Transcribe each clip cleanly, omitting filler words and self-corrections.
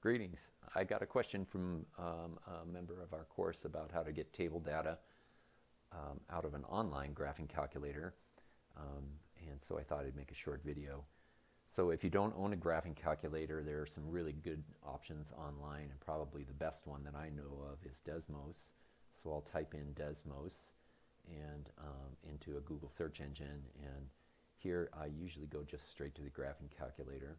Greetings. I got a question from a member of our course about how to get table data out of an online graphing calculator. And so I thought I'd make a short video. So if you don't own a graphing calculator, there are some really good options online, and probably the best one that I know of is Desmos. So I'll type in Desmos and into a Google search engine, and here I usually go just straight to the graphing calculator.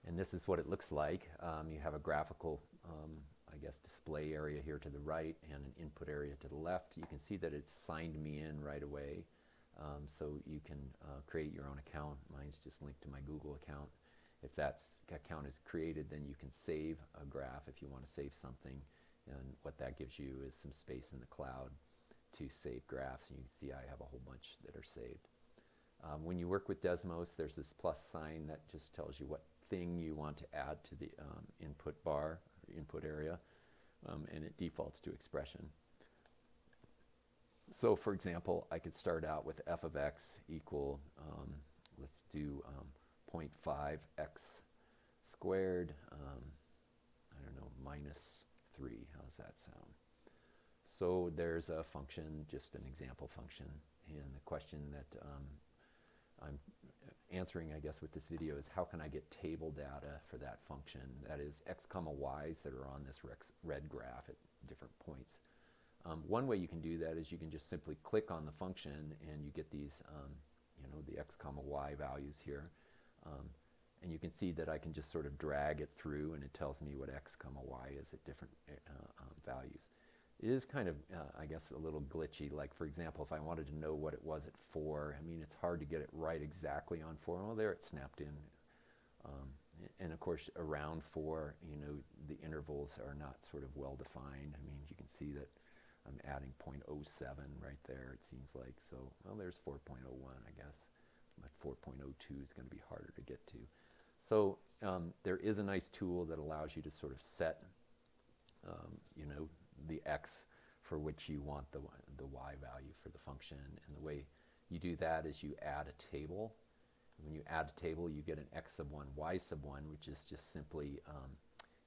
And this is what it looks like. You have a graphical, I guess, display area here to the right and an input area to the left. You can see that it's signed me in right away. So you can create your own account. Mine's just linked to my Google account. If that account is created, then you can save a graph if you want to save something. And what that gives you is some space in the cloud to save graphs. And you can see I have a whole bunch that are saved. When you work with Desmos, there's this plus sign that just tells you what thing you want to add to the input bar, or input area, and it defaults to expression. So for example, I could start out with f of x equal, let's do 0.5 x squared, I don't know, minus 3. How does that sound? So there's a function, just an example function, and the question that I'm answering, I guess, with this video is how can I get table data for that function? That is x comma y's that are on this red graph at different points. One way you can do that is you can just simply click on the function and you get these, the x comma y values here. And you can see that I can just sort of drag it through and it tells me what x comma y is at different values. It is kind of, I guess, a little glitchy. Like, for example, if I wanted to know what it was at 4, I mean, it's hard to get it right exactly on 4. Well, there it snapped in. And of course, around 4, the intervals are not sort of well defined. I mean, you can see that I'm adding 0.07 right there, it seems like. So, well, there's 4.01, I guess. But 4.02 is going to be harder to get to. So there is a nice tool that allows you to sort of set, the x for which you want the y value for the function. And the way you do that is you add a table. When you add a table, you get an x sub 1, y sub 1, which is just simply,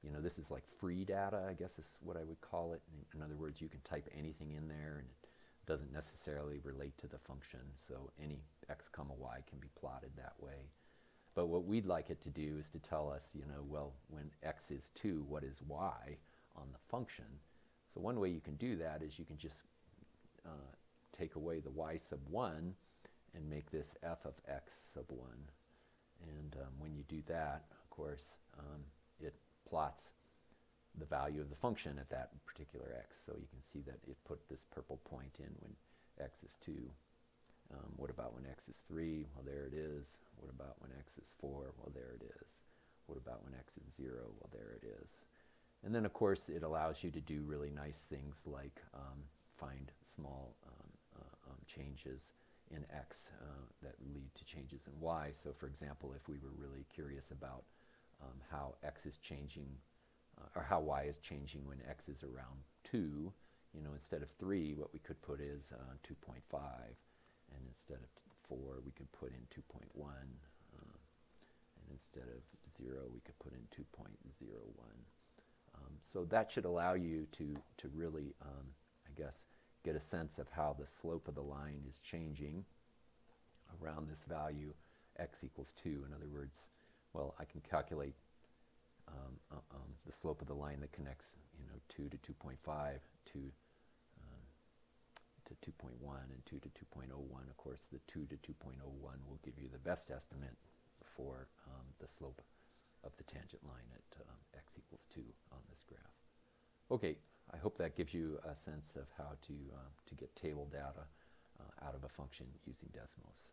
this is like free data, I guess is what I would call it. In other words, you can type anything in there and it doesn't necessarily relate to the function. So any x comma y can be plotted that way. But what we'd like it to do is to tell us, well, when x is 2, what is y on the function? So one way you can do that is you can just take away the y sub 1 and make this f of x sub 1. And when you do that, of course, it plots the value of the function at that particular x. So you can see that it put this purple point in when x is 2. What about when x is 3? Well, there it is. What about when x is 4? Well, there it is. What about when x is 0? Well, there it is. And then, of course, it allows you to do really nice things like find small changes in x that lead to changes in y. So, for example, if we were really curious about how x is changing, or how y is changing when x is around 2, instead of 3, what we could put is 2.5. And instead of 4, we could put in 2.1. And instead of 0, we could put in 2.01. So that should allow you to really, I guess, get a sense of how the slope of the line is changing around this value x equals 2. In other words, well, I can calculate the slope of the line that connects 2 to 2.5 to 2.1 and 2 to 2.01. Of course, the 2 to 2.01 will give you the best estimate for the slope of the tangent line at x equals 2 on this graph. Okay, I hope that gives you a sense of how to get table data out of a function using Desmos.